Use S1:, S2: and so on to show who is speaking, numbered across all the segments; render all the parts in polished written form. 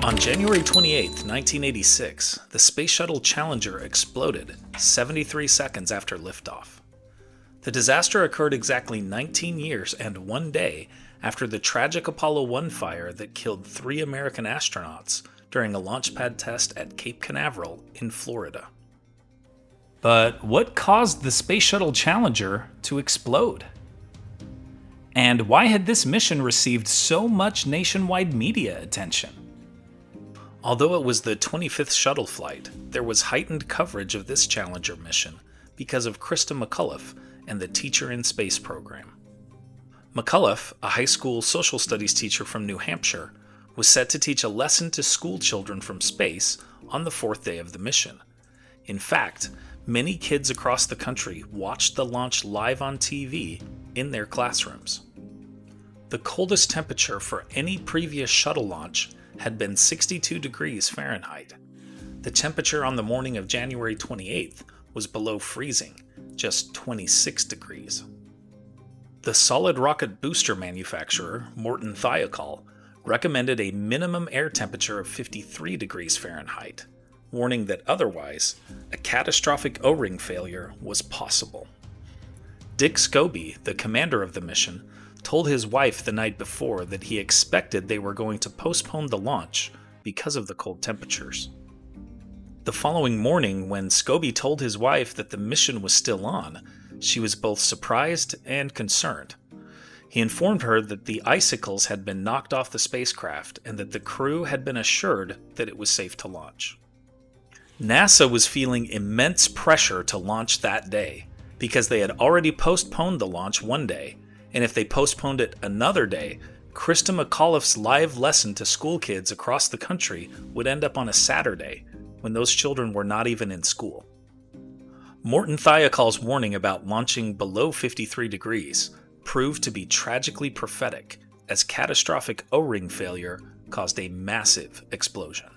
S1: On January 28, 1986, the Space Shuttle Challenger exploded 73 seconds after liftoff. The disaster occurred exactly 19 years and 1 day after the tragic Apollo 1 fire that killed 3 American astronauts during a launch pad test at Cape Canaveral in Florida. But what caused the Space Shuttle Challenger to explode? And why had this mission received so much nationwide media attention? Although it was the 25th shuttle flight, there was heightened coverage of this Challenger mission because of Christa McAuliffe and the Teacher in Space program. McAuliffe, a high school social studies teacher from New Hampshire, was set to teach a lesson to school children from space on the 4th day of the mission. In fact, many kids across the country watched the launch live on TV in their classrooms. The coldest temperature for any previous shuttle launch had been 62 degrees Fahrenheit. The temperature on the morning of January 28th was below freezing, just 26 degrees. The solid rocket booster manufacturer, Morton Thiokol, recommended a minimum air temperature of 53 degrees Fahrenheit, warning that otherwise, a catastrophic O-ring failure was possible. Dick Scobie, the commander of the mission, told his wife the night before that he expected they were going to postpone the launch because of the cold temperatures. The following morning, when Scobie told his wife that the mission was still on, she was both surprised and concerned. He informed her that the icicles had been knocked off the spacecraft and that the crew had been assured that it was safe to launch. NASA was feeling immense pressure to launch that day because they had already postponed the launch 1 day, and if they postponed it another day, Christa McAuliffe's live lesson to school kids across the country would end up on a Saturday, when those children were not even in school. Morton Thiokol's warning about launching below 53 degrees proved to be tragically prophetic, as catastrophic O-ring failure caused a massive explosion.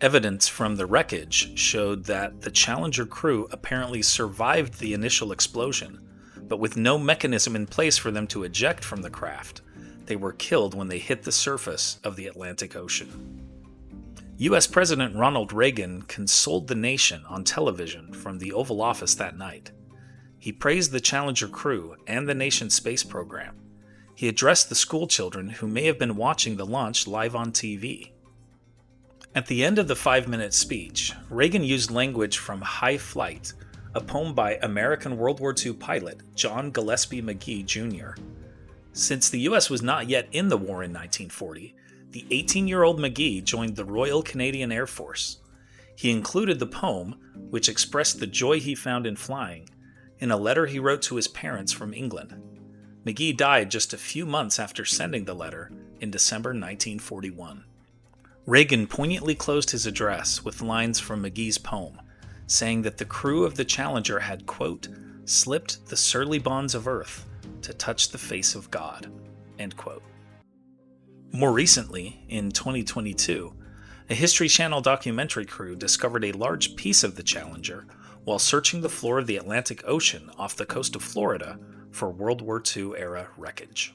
S1: Evidence from the wreckage showed that the Challenger crew apparently survived the initial explosion, but with no mechanism in place for them to eject from the craft, they were killed when they hit the surface of the Atlantic Ocean. U.S. President Ronald Reagan consoled the nation on television from the Oval Office that night. He praised the Challenger crew and the nation's space program. He addressed the school children who may have been watching the launch live on TV. At the end of the 5-minute speech, Reagan used language from High Flight, a poem by American World War II pilot John Gillespie Magee Jr. Since the U.S. was not yet in the war in 1940, the 18-year-old Magee joined the Royal Canadian Air Force. He included the poem, which expressed the joy he found in flying, in a letter he wrote to his parents from England. Magee died just a few months after sending the letter in December 1941. Reagan poignantly closed his address with lines from Magee's poem, saying that the crew of the Challenger had, quote, slipped the surly bonds of earth to touch the face of God, end quote. More recently, in 2022, a History Channel documentary crew discovered a large piece of the Challenger while searching the floor of the Atlantic Ocean off the coast of Florida for World War II-era wreckage.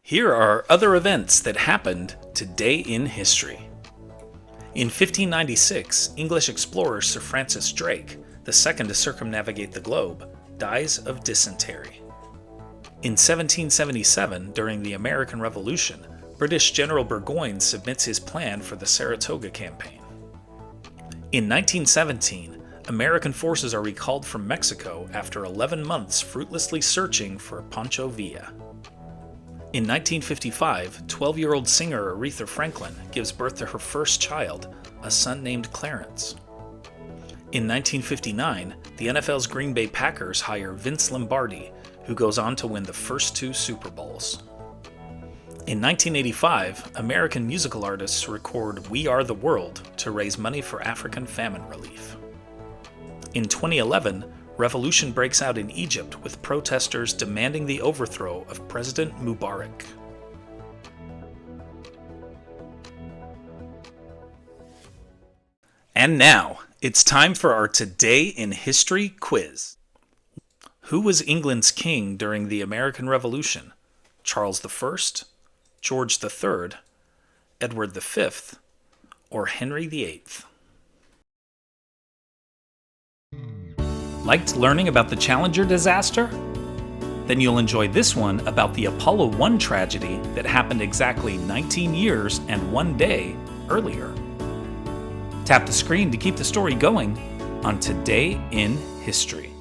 S1: Here are other events that happened today in history. In 1596, English explorer Sir Francis Drake, the second to circumnavigate the globe, dies of dysentery. In 1777, during the American Revolution, British General Burgoyne submits his plan for the Saratoga campaign. In 1917, American forces are recalled from Mexico after 11 months fruitlessly searching for Pancho Villa. In 1955, 12-year-old singer Aretha Franklin gives birth to her first child, a son named Clarence. In 1959, the NFL's Green Bay Packers hire Vince Lombardi, who goes on to win the first 2 Super Bowls. In 1985, American musical artists record We Are the World to raise money for African famine relief. In 2011, revolution breaks out in Egypt with protesters demanding the overthrow of President Mubarak. And now, it's time for our Today in History quiz. Who was England's king during the American Revolution? Charles I, George III, Edward V, or Henry VIII? Liked learning about the Challenger disaster? Then you'll enjoy this one about the Apollo 1 tragedy that happened exactly 19 years and 1 day earlier. Tap the screen to keep the story going on Today in History.